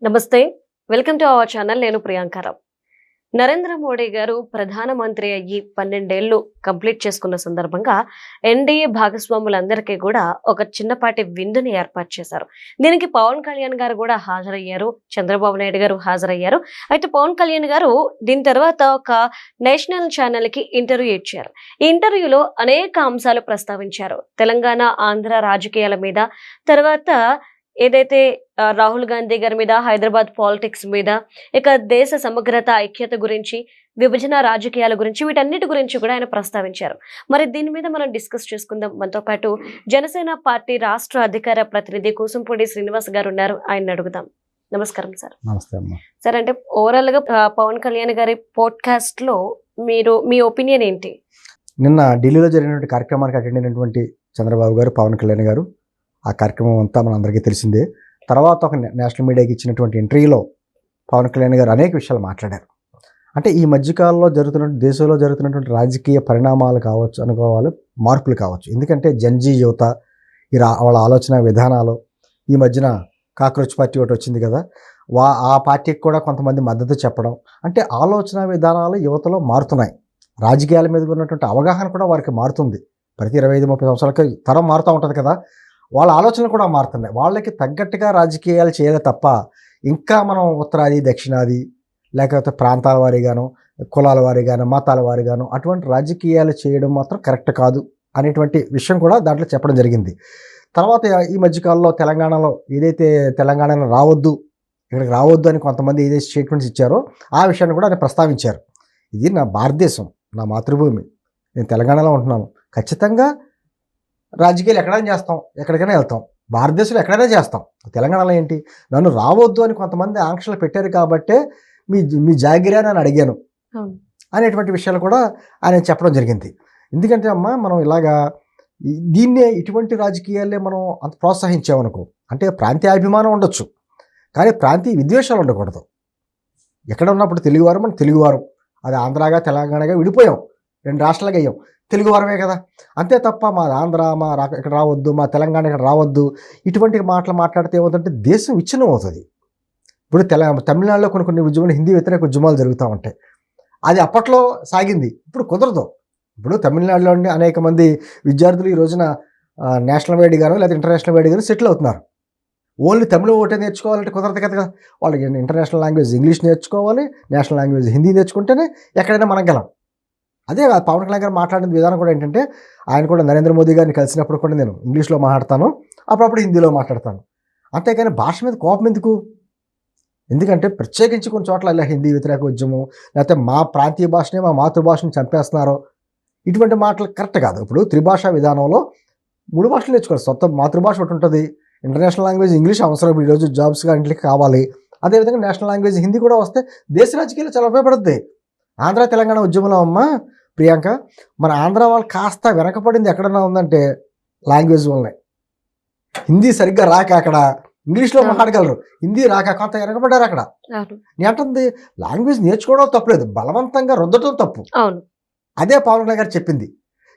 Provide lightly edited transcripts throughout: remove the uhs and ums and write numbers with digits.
నమస్తే. Welcome to our channel. నేను ప్రియాంకారావు. నరేంద్ర మోడీ గారు ప్రధానమంత్రి అయ్యి 12 ఏళ్లు కంప్లీట్ చేసుకున్న సందర్భంగా ఎన్డీఏ భాగస్వాములందరికీ కూడా ఒక చిన్నపాటి విందుని ఏర్పాటు చేశారు. దీనికి పవన్ కళ్యాణ్ గారు కూడా హాజరయ్యారు. చంద్రబాబు నాయుడు గారు హాజరయ్యారు. అయితే పవన్ కళ్యాణ్ గారు దీని తర్వాత ఒక నేషనల్ ఛానల్ కి ఇంటర్వ్యూ ఇచ్చారు. ఈ ఇంటర్వ్యూలో అనేక అంశాలు ప్రస్తావించారు. తెలంగాణ, ఆంధ్ర రాజకీయాల మీద, తర్వాత ఏదైతే రాహుల్ గాంధీ గారి మీద, హైదరాబాద్ పాలిటిక్స్ మీద, ఇక దేశ సమగ్రత, ఐక్యత గురించి, విభజన రాజకీయాల గురించి, వీటన్నిటి గురించి కూడా ఆయన ప్రస్తావించారు. మరి దీని మీద మనం డిస్కస్ చేసుకుందాం. మనతో పాటు జనసేన పార్టీ రాష్ట్ర అధికార ప్రతినిధి కూసుంపూడి శ్రీనివాస్ గారు ఉన్నారు. ఆయన అడుగుదాం. నమస్కారం సార్. నమస్తే అమ్మా. సార్, అంటే ఓవరాల్ గా పవన్ కళ్యాణ్ గారి పోడ్కాస్ట్ లో మీ ఒపీనియన్ ఏంటి? నిన్న ఢిల్లీలో జరిగినటువంటి కార్యక్రమానికి అటెండ్ అయినటువంటి చంద్రబాబు గారు, పవన్ కళ్యాణ్ గారు, ఆ కార్యక్రమం అంతా మనందరికీ తెలిసిందే. తర్వాత ఒక నేషనల్ మీడియాకి ఇచ్చినటువంటి ఇంటర్వ్యూలో పవన్ కళ్యాణ్ గారు అనేక విషయాలు మాట్లాడారు. అంటే ఈ మధ్యకాలంలో దేశంలో జరుగుతున్నటువంటి రాజకీయ పరిణామాలు కావచ్చు, అనుకోవాలి, మార్పులు కావచ్చు. ఎందుకంటే జన్జీ యువత వాళ్ళ ఆలోచన విధానాలు, ఈ మధ్యన కాక్రోచ్ పార్టీ ఒకటి వచ్చింది కదా, ఆ పార్టీకి కూడా కొంతమంది మద్దతు చెప్పడం, అంటే ఆలోచన విధానాలు యువతలో మారుతున్నాయి. రాజకీయాల మీద ఉన్నటువంటి అవగాహన కూడా వారికి మారుతుంది. ప్రతి 25-30 సంవత్సరాలకి తరం మారుతూ ఉంటుంది కదా, వాళ్ళ ఆలోచనలు కూడా మారుతున్నాయి. వాళ్ళకి తగ్గట్టుగా రాజకీయాలు చేయాలి తప్ప ఇంకా మనం ఉత్తరాది, దక్షిణాది, లేకపోతే ప్రాంతాల వారీగాను, కులాల వారీగాను, మతాల వారీగాను అటువంటి రాజకీయాలు చేయడం మాత్రం కరెక్ట్ కాదు అనేటువంటి విషయం కూడా దాంట్లో చెప్పడం జరిగింది. తర్వాత ఈ మధ్యకాలంలో తెలంగాణలో ఏదైతే తెలంగాణలో ఇక్కడికి రావద్దు అని కొంతమంది ఏదైతే స్టేట్మెంట్స్ ఇచ్చారో ఆ విషయాన్ని కూడా ఆయన ప్రస్తావించారు. ఇది నా భారతదేశం, నా మాతృభూమి, నేను తెలంగాణలో ఉంటున్నాను. ఖచ్చితంగా రాజకీయాలు ఎక్కడైనా చేస్తాం, ఎక్కడికైనా వెళ్తాం. భారతదేశంలో ఎక్కడైనా చేస్తాం. తెలంగాణలో ఏంటి, నన్ను రావద్దు అని కొంతమంది ఆంక్షలు పెట్టారు కాబట్టే మీ జాగిరి అని అడిగాను అనేటువంటి విషయాలు కూడా ఆయన చెప్పడం జరిగింది. ఎందుకంటే అమ్మా, మనం ఇలాగా ఇటువంటి రాజకీయాలే మనం అంత ప్రోత్సహించామనుకో, అంటే ప్రాంతీయాభిమానం ఉండొచ్చు, కానీ ప్రాంతీయ విద్వేషాలు ఉండకూడదు. ఎక్కడ ఉన్నప్పుడు తెలుగువారం, మనం తెలుగువారం, అది ఆంధ్రాగా తెలంగాణగా విడిపోయాం, 2 రాష్ట్రాలుగా అయ్యాం, తెలుగువారమే కదా. అంతే తప్ప మా ఆంధ్ర, ఇక్కడ రావద్దు, మా తెలంగాణ ఇక్కడ రావద్దు, ఇటువంటి మాటలు మాట్లాడితే ఏమవుతుందంటే దేశం విచ్ఛిన్నం అవుతుంది. ఇప్పుడు తమిళనాడులో కొన్ని ఉద్యమాలు, హిందీ వ్యతిరేక ఉద్యమాలు జరుగుతూ ఉంటాయి. అది అప్పట్లో సాగింది, ఇప్పుడు కుదరదు. ఇప్పుడు తమిళనాడులో అనేక మంది విద్యార్థులు ఈ రోజున నేషనల్ వైడ్గాను లేదా ఇంటర్నేషనల్ వైడ్గాను సెటిల్ అవుతున్నారు. ఓన్లీ తమిళ ఒకటే నేర్చుకోవాలంటే కుదరదు కదా. వాళ్ళకి ఇంటర్నేషనల్ లాంగ్వేజ్ ఇంగ్లీష్ నేర్చుకోవాలి, నేషనల్ లాంగ్వేజ్ హిందీ నేర్చుకుంటేనే ఎక్కడైనా మనం గెలం. అదే పవన్ కళ్యాణ్ గారు మాట్లాడిన విధానం కూడా ఏంటంటే, ఆయన కూడా నరేంద్ర మోదీ గారిని కలిసినప్పుడు కూడా నేను ఇంగ్లీష్లో మాట్లాడతాను, అప్పుడప్పుడు హిందీలో మాట్లాడతాను. అంతేకాని భాష మీద కోపం ఎందుకు? ఎందుకంటే ప్రత్యేకించి కొన్ని చోట్ల ఇలా హిందీ వ్యతిరేక ఉద్యమం, లేకపోతే మా ప్రాంతీయ భాషనే మా మాతృభాషను చంపేస్తున్నారో, ఇటువంటి మాటలు కరెక్ట్ కాదు. ఇప్పుడు త్రిభాషా విధానంలో 3 భాషలు నేర్చుకోవాలి. సొంత మాతృభాష ఒకటి ఉంటుంది, ఇంటర్నేషనల్ లాంగ్వేజ్ ఇంగ్లీష్ అవసరం, ఈరోజు జాబ్స్గా ఇంటికి కావాలి. అదేవిధంగా నేషనల్ లాంగ్వేజ్ హిందీ కూడా వస్తే దేశ రాజకీయాలు చాలా ఉపయోగపడుతుంది. ఆంధ్ర తెలంగాణ ఉద్యమంలో అమ్మ ప్రియాంక, మన ఆంధ్ర వాళ్ళు కాస్త వెనకపడింది ఎక్కడన్నా ఉందంటే లాంగ్వేజ్ వల్లనే. హిందీ సరిగ్గా రాక అక్కడ ఇంగ్లీష్లో మాట్లాడగలరు, హిందీ రాక కొంత వెనకపడ్డారు అక్కడ. నేను అంటుంది లాంగ్వేజ్ నేర్చుకోవడం తప్పులేదు, బలవంతంగా రుద్దటం తప్పు. అదే పవన్ కళ్యాణ్ గారు చెప్పింది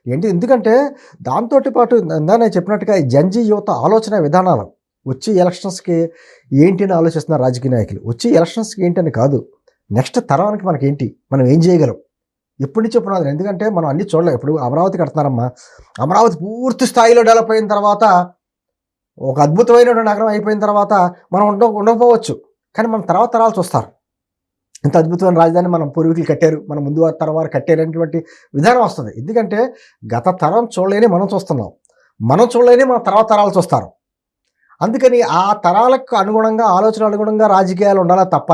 ఏంటి, ఎందుకంటే దాంతో పాటు నేను చెప్పినట్టుగా జన్జీ యువత ఆలోచన విధానాలు, వచ్చి ఎలక్షన్స్కి ఏంటి అని ఆలోచిస్తున్నారు రాజకీయ నాయకులు. వచ్చి ఎలక్షన్స్కి ఏంటని కాదు, నెక్స్ట్ తరానికి మనకేంటి, మనం ఏం చేయగలం, ఎప్పటి నుంచో పునాది. ఎందుకంటే మనం అన్నీ చూడలేం. ఇప్పుడు అమరావతి కడుతున్నారమ్మా, అమరావతి పూర్తి స్థాయిలో డెవలప్ అయిన తర్వాత, ఒక అద్భుతమైన నగరం అయిపోయిన తర్వాత మనం ఉండకపోవచ్చు, కానీ మన తర్వాత తరాలు చూస్తారు ఇంత అద్భుతమైన రాజధాని మనం పూర్వీకులు కట్టారు, మన ముందు తరవారు కట్టారనేటువంటి విధానం వస్తుంది. ఎందుకంటే గత తరం చూడలేని మనం చూస్తున్నాం, మనం చూడలేని మన తర్వాత తరాలు చూస్తారు. అందుకని ఆ తరాలకు అనుగుణంగా, ఆలోచన అనుగుణంగా రాజకీయాలు ఉండాలా తప్ప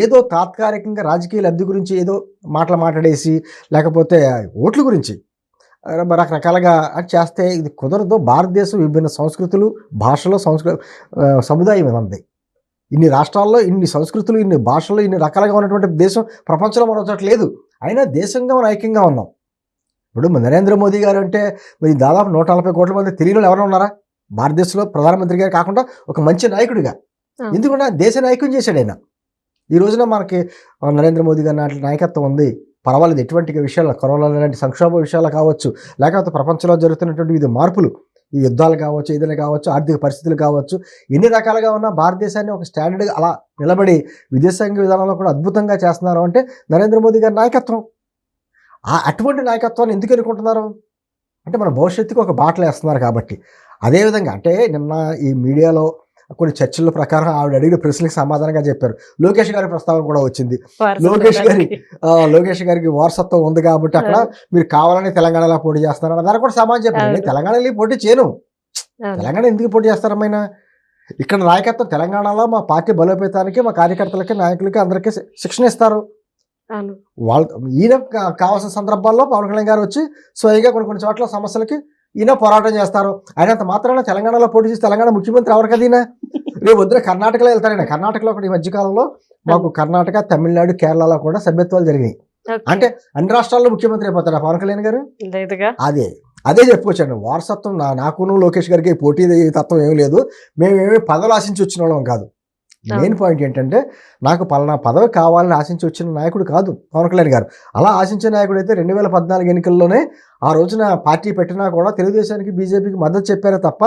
ఏదో తాత్కాలికంగా రాజకీయ లబ్ధి గురించి ఏదో మాట్లాడేసి, లేకపోతే ఓట్ల గురించి రకరకాలుగా చేస్తే ఇది కుదరదు. భారతదేశం విభిన్న సంస్కృతులు, భాషలు, సముదాయం ఉంది. ఇన్ని రాష్ట్రాల్లో ఇన్ని సంస్కృతులు, ఇన్ని భాషలు, ఇన్ని రకాలుగా ఉన్నటువంటి దేశం ప్రపంచంలో మరో చోట లేదు. అయినా దేశంగా మనం ఐక్యంగా ఉన్నాం. ఇప్పుడు నరేంద్ర మోదీ గారు అంటే మరి దాదాపు 140 కోట్ల మంది తెలియని ఎవరైనా ఉన్నారా భారతదేశంలో? ప్రధానమంత్రి గారు కాకుండా ఒక మంచి నాయకుడిగా, ఎందుకంటే దేశాన్ని ఐక్యం చేశాడు ఆయన. ఈ రోజున మనకి నరేంద్ర మోదీ గారి నాయకత్వం ఉంది, పర్వాలేదు. ఎటువంటి విషయాలు, కరోనా లాంటి సంక్షోభ విషయాలు కావచ్చు, లేకపోతే ప్రపంచంలో జరుగుతున్నటువంటి వివిధ మార్పులు, ఈ యుద్ధాలు కావచ్చు, ఏదైనా కావచ్చు, ఆర్థిక పరిస్థితులు కావచ్చు, ఎన్ని రకాలుగా ఉన్న భారతదేశాన్ని ఒక స్టాండర్డ్గా అలా నిలబడి విదేశాంగ విధానంలో కూడా అద్భుతంగా చేస్తున్నారు అంటే నరేంద్ర మోదీ గారి నాయకత్వం. అటువంటి నాయకత్వాన్ని ఎందుకు ఎన్నుకుంటున్నారు అంటే మన భవిష్యత్తుకు ఒక బాటలు వేస్తున్నారు కాబట్టి. అదేవిధంగా అంటే నిన్న ఈ మీడియాలో కొన్ని చర్చల ప్రకారం ఆవిడ అడిగిన ప్రశ్నలకు సమాధానంగా చెప్పారు. లోకేష్ గారి ప్రస్తావన కూడా వచ్చింది. లోకేష్ గారికి వారసత్వం ఉంది కాబట్టి అక్కడ మీరు కావాలని తెలంగాణలో పోటీ చేస్తున్నారని దానికి కూడా సమాధానం చెప్పారు. నేను తెలంగాణలో పోటీ చేయను, తెలంగాణ ఎందుకు పోటీ చేస్తారమ్మైనా, ఇక్కడ నాయకత్వం తెలంగాణలో మా పార్టీ బలోపేతానికి మా కార్యకర్తలకి నాయకులకి అందరికీ శిక్షణ ఇస్తారు. వాళ్ళు ఈయన కావాల్సిన సందర్భాల్లో పవన్ కళ్యాణ్ గారు వచ్చి స్వయంగా కొన్ని చోట్ల సమస్యలకి ఈయన పోరాటం చేస్తారు. అయినంత మాత్రాన తెలంగాణలో పోటీ చేసి తెలంగాణ ముఖ్యమంత్రి ఎవరు కదా ఈయన, రేపు వద్దున కర్ణాటకలో వెళ్తారైనా. కర్ణాటకలో కూడా ఈ మధ్యకాలంలో మాకు కర్ణాటక, తమిళనాడు, కేరళలో కూడా సభ్యత్వాలు జరిగినాయి. అంటే అన్ని రాష్ట్రాల్లో ముఖ్యమంత్రి అయిపోతారా పవన్ కళ్యాణ్ గారు? అదే చెప్పుకొచ్చాను. వారసత్వం నాకును లోకేష్ గారికి పోటీ తత్వం ఏం లేదు. మేమేమి పదవులు ఆశించి వచ్చిన వాళ్ళం కాదు. మెయిన్ పాయింట్ ఏంటంటే నాకు పలానా పదవి కావాలని ఆశించి వచ్చిన నాయకుడు కాదు పవన్ కళ్యాణ్ గారు. అలా ఆశించే నాయకుడు అయితే 2014 ఎన్నికల్లోనే ఆ రోజున పార్టీ పెట్టినా కూడా తెలుగుదేశానికి, బీజేపీకి మద్దతు చెప్పారే తప్ప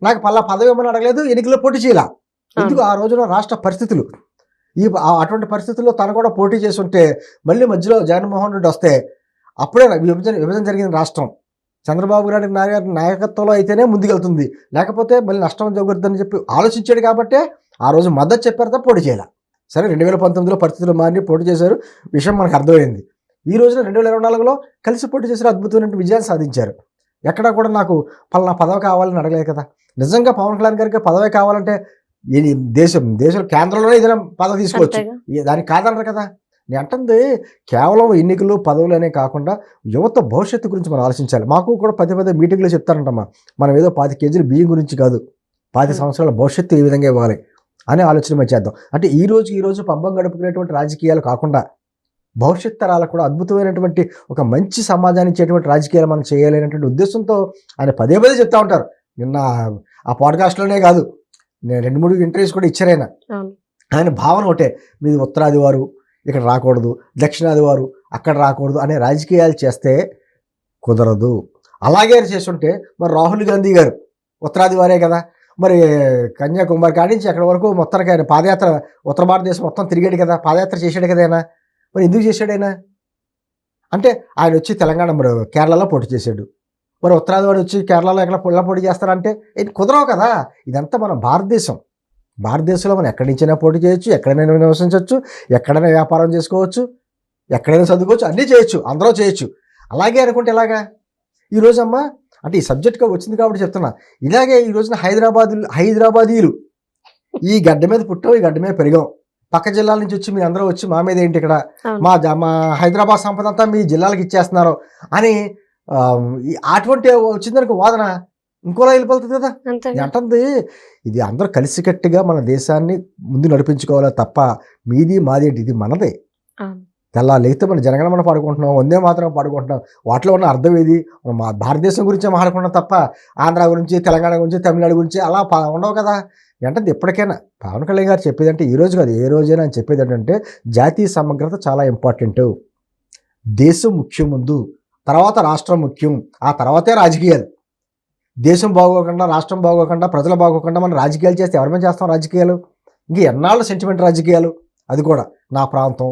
నాకు పలానా పదవి ఏమని అడగలేదు, ఎన్నికల్లో పోటీ చేయాల. ఎందుకు ఆ రోజున రాష్ట్ర పరిస్థితులు అటువంటి పరిస్థితుల్లో తను కూడా పోటీ చేసి ఉంటే మళ్ళీ మధ్యలో జగన్మోహన్ రెడ్డి వస్తే అప్పుడే విభజన జరిగిన రాష్ట్రం చంద్రబాబు నాయుడు నాయకత్వంలో అయితేనే ముందుకెళ్తుంది, లేకపోతే మళ్ళీ నష్టం జరుగుతుందని చెప్పి ఆలోచించాడు కాబట్టే ఆ రోజు మద్దతు చెప్పారు తప్ప పోటీ చేయాల. సరే 2019లో పరిస్థితులు మారి పోటీ చేశారు, విషయం మనకు అర్థమైంది. ఈ రోజున 2024లో కలిసి పోటీ చేశారు, అద్భుతమైన విజయాన్ని సాధించారు. ఎక్కడా కూడా నాకు పలానా పదవి కావాలని అడగలేదు కదా. నిజంగా పవన్ కళ్యాణ్ గారికి పదవి కావాలంటే దేశం కేంద్రంలోనే ఏదైనా పదవి తీసుకోవచ్చు, దానికి కాదనరు కదా. నేను అంటుంది కేవలం ఎన్నికలు పదవులు అనే కాకుండా యువత భవిష్యత్తు గురించి మనం ఆలోచించాలి. మాకు కూడా పదే మీటింగ్లో చెప్తారంటమ్మా, మనం ఏదో 10 కేజీలు బియ్యం గురించి కాదు, 10 సంవత్సరాల భవిష్యత్తు ఏ విధంగా ఇవ్వాలి అనే ఆలోచన మనం చేద్దాం. అంటే ఈ రోజు పబ్బం గడుపుకునేటువంటి రాజకీయాలు కాకుండా భవిష్యత్ తరాలకు కూడా అద్భుతమైనటువంటి ఒక మంచి సమాజాన్ని ఇచ్చేటువంటి రాజకీయాలు మనం చేయాలనేటువంటి ఉద్దేశంతో ఆయన పదే చెప్తా ఉంటారు. నిన్న ఆ పాడ్కాస్ట్లోనే కాదు, నేను 2-3 ఇంటర్వ్యూస్ కూడా ఇచ్చారైనా. ఆయన భావన ఒకటే, మీది ఉత్తరాది వారు ఇక్కడ రాకూడదు, దక్షిణాది వారు అక్కడ రాకూడదు అనే రాజకీయాలు చేస్తే కుదరదు. అలాగే చేస్తుంటే మరి రాహుల్ గాంధీ గారు ఉత్తరాది వారే కదా, మరి కన్యాకుమారి కాడి నుంచి అక్కడ వరకు మొత్తానికి ఆయన పాదయాత్ర ఉత్తర భారతదేశం మొత్తం తిరిగాడు కదా, పాదయాత్ర చేశాడు కదా ఆయన. మరి ఎందుకు చేశాడైనా అంటే ఆయన వచ్చి తెలంగాణ మరి కేరళలో పోటీ చేశాడు, మరి ఉత్తరాది వాడు వచ్చి కేరళలో ఎక్కడ పోటీ చేస్తారంటే ఇది కుదరవు కదా. ఇదంతా మన భారతదేశంలో మనం ఎక్కడి నుంచైనా పోటీ చేయొచ్చు, ఎక్కడైనా నివసించవచ్చు, ఎక్కడైనా వ్యాపారం చేసుకోవచ్చు, ఎక్కడైనా చదువుకోవచ్చు, అన్నీ చేయొచ్చు, అందరూ చేయొచ్చు. అలాగే అనుకుంటే ఎలాగా? ఈరోజమ్మా అంటే ఈ సబ్జెక్ట్గా వచ్చింది కాబట్టి చెప్తున్నా. ఇలాగే ఈ రోజున హైదరాబాదీలు ఈ గడ్డ మీద పుట్టాం, ఈ గడ్డ మీద పెరిగాం, పక్క జిల్లాల నుంచి వచ్చి మీరు అందరూ వచ్చి మా మీద ఏంటి ఇక్కడ మా హైదరాబాద్ సంపద అంతా మీ జిల్లాలకు ఇచ్చేస్తున్నారు అని అటువంటి వచ్చిందనుకో వాదన ఇంకోలా వెళ్ళిపోతుంది కదా. అంటుంది ఇది అందరూ కలిసికట్టుగా మన దేశాన్ని ముందు నడిపించుకోవాలా తప్ప మీది మాది ఏంటి, ఇది మనదే. తెల్లా లేకపోతే మన జనగణమన పాడుకుంటున్నాం, వందే మాత్రం పాడుకుంటున్నాం, వాటిలో ఉన్న అర్థం ఏది? మనం మా భారతదేశం గురించే మాట్లాడుకుంటాం తప్ప ఆంధ్ర గురించి, తెలంగాణ గురించి, తమిళనాడు గురించి అలా ఉండవు కదా. అంటే ఎప్పటికైనా పవన్ కళ్యాణ్ గారు చెప్పేది అంటే ఈ రోజు కాదు ఏ రోజైనా అని చెప్పేది ఏంటంటే జాతీయ సమగ్రత చాలా ఇంపార్టెంట్. దేశం ముఖ్యం ముందు, తర్వాత రాష్ట్రం ముఖ్యం, ఆ తర్వాతే రాజకీయాలు. దేశం బాగోకుండా, రాష్ట్రం బాగోకుండా, ప్రజలు బాగోకుండా మనం రాజకీయాలు చేస్తే ఎవరి మీద చేస్తాం రాజకీయాలు? ఇంక ఎన్నాళ్ళు సెంటిమెంట్ రాజకీయాలు, అది కూడా నా ప్రాంతం,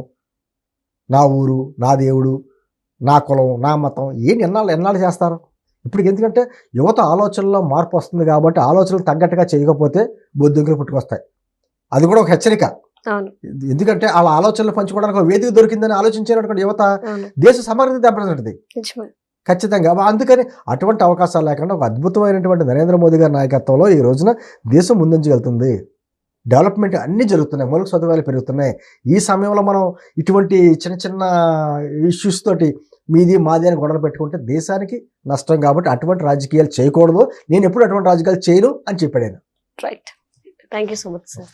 నా ఊరు, నా దేవుడు, నా కులం, నా మతం, ఎన్నాళ్ళు చేస్తారు? ఇప్పుడు ఎందుకంటే యువత ఆలోచనలో మార్పు వస్తుంది కాబట్టి ఆలోచనలు తగ్గట్టుగా చేయకపోతే బొద్దుంకులు పుట్టుకొస్తాయి. అది కూడా ఒక హెచ్చరిక. ఎందుకంటే అలా ఆలోచనలు పంచుకోవడానికి ఒక వేదిక దొరికిందని ఆలోచించేటటువంటి యువత దేశ సమగ్రత దెబ్బతింటుంది ఖచ్చితంగా. అందుకని అటువంటి అవకాశాలు లేకుండా ఒక అద్భుతమైనటువంటి నరేంద్ర మోదీ గారి నాయకత్వంలో ఈ రోజున దేశం ముందంజగలుగుతుంది. డెవలప్మెంట్ అన్నీ జరుగుతున్నాయి, మౌలిక సదుపాయాలు పెరుగుతున్నాయి. ఈ సమయంలో మనం ఇటువంటి చిన్న ఇష్యూస్ తోటి మీది మాది అని గొడవలు పెట్టుకుంటే దేశానికి నష్టం. కాబట్టి అటువంటి రాజకీయాలు చేయకూడదు, నేను ఎప్పుడు అటువంటి రాజకీయాలు చేయను అని చెప్పాడు ఆయన. Right, thank you so much sir.